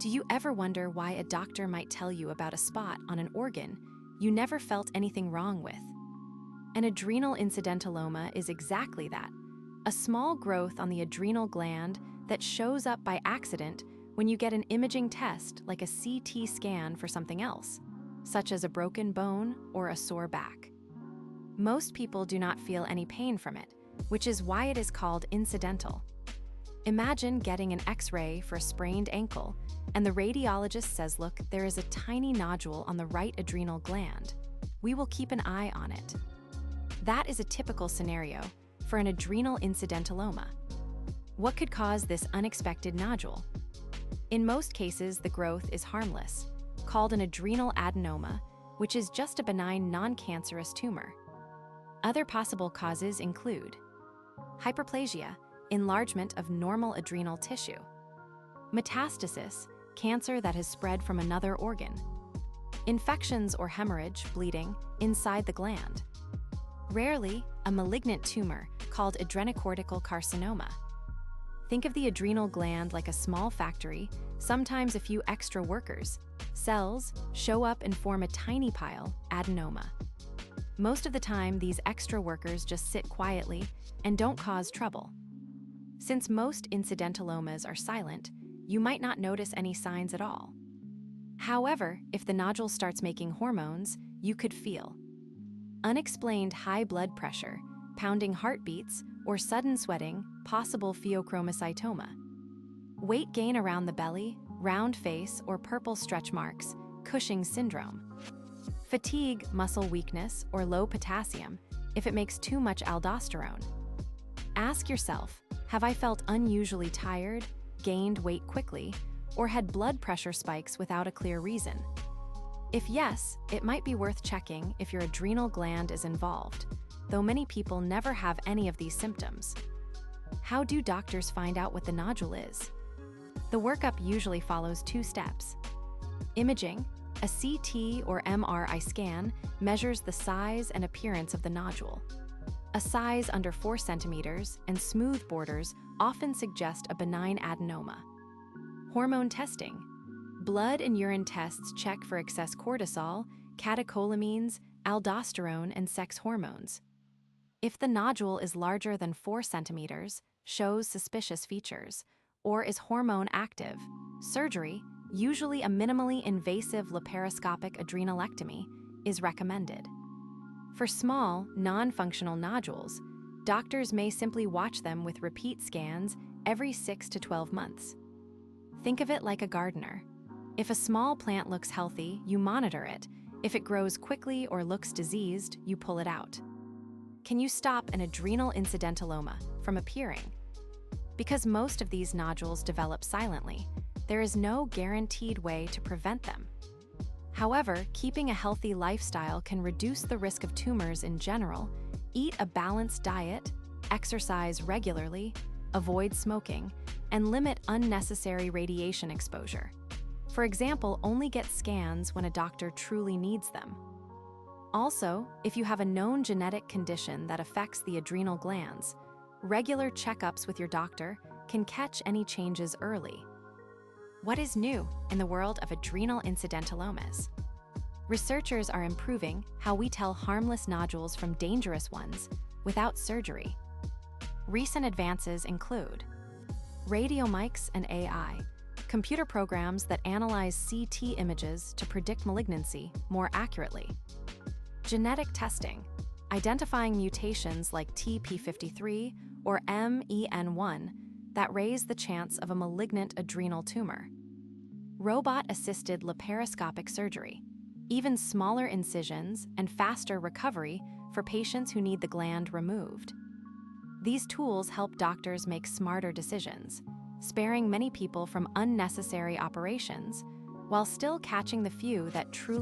Do you ever wonder why a doctor might tell you about a spot on an organ you never felt anything wrong with? An adrenal incidentaloma is exactly that, a small growth on the adrenal gland that shows up by accident when you get an imaging test like a CT scan for something else, such as a broken bone or a sore back. Most people do not feel any pain from it, which is why it is called incidental. Imagine getting an X-ray for a sprained ankle, and the radiologist says, "Look, there is a tiny nodule on the right adrenal gland. We will keep an eye on it." That is a typical scenario for an adrenal incidentaloma. What could cause this unexpected nodule? In most cases, the growth is harmless, called an adrenal adenoma, which is just a benign non-cancerous tumor. Other possible causes include hyperplasia, enlargement of normal adrenal tissue; metastasis, cancer that has spread from another organ; infections or hemorrhage, bleeding, inside the gland; rarely, a malignant tumor called adrenocortical carcinoma. Think of the adrenal gland like a small factory, sometimes a few extra workers. Cells show up and form a tiny pile, adenoma. Most of the time, these extra workers just sit quietly and don't cause trouble. Since most incidentalomas are silent, you might not notice any signs at all. However, if the nodule starts making hormones, you could feel unexplained high blood pressure, pounding heartbeats, or sudden sweating, possible pheochromocytoma; weight gain around the belly, round face, or purple stretch marks, Cushing's syndrome; fatigue, muscle weakness, or low potassium if it makes too much aldosterone. Ask yourself, have I felt unusually tired, gained weight quickly, or had blood pressure spikes without a clear reason? If yes, it might be worth checking if your adrenal gland is involved, though many people never have any of these symptoms. How do doctors find out what the nodule is? The workup usually follows 2 steps. Imaging. A CT or MRI scan measures the size and appearance of the nodule. A size under 4 centimeters and smooth borders often suggest a benign adenoma. Hormone testing. Blood and urine tests check for excess cortisol, catecholamines, aldosterone, and sex hormones. If the nodule is larger than 4 centimeters, shows suspicious features, or is hormone active, surgery, usually a minimally invasive laparoscopic adrenalectomy, is recommended. For small, non-functional nodules, doctors may simply watch them with repeat scans every 6 to 12 months. Think of it like a gardener. If a small plant looks healthy, you monitor it. If it grows quickly or looks diseased, you pull it out. Can you stop an adrenal incidentaloma from appearing? Because most of these nodules develop silently, there is no guaranteed way to prevent them. However, keeping a healthy lifestyle can reduce the risk of tumors in general. Eat a balanced diet, exercise regularly, avoid smoking, and limit unnecessary radiation exposure. For example, only get scans when a doctor truly needs them. Also, if you have a known genetic condition that affects the adrenal glands, regular checkups with your doctor can catch any changes early. What is new in the world of adrenal incidentalomas? Researchers are improving how we tell harmless nodules from dangerous ones without surgery. Recent advances include radiomics and AI, computer programs that analyze CT images to predict malignancy more accurately; genetic testing, identifying mutations like TP53 or MEN1 that raise the chance of a malignant adrenal tumor; robot-assisted laparoscopic surgery, even smaller incisions and faster recovery for patients who need the gland removed. These tools help doctors make smarter decisions, sparing many people from unnecessary operations, while still catching the few that truly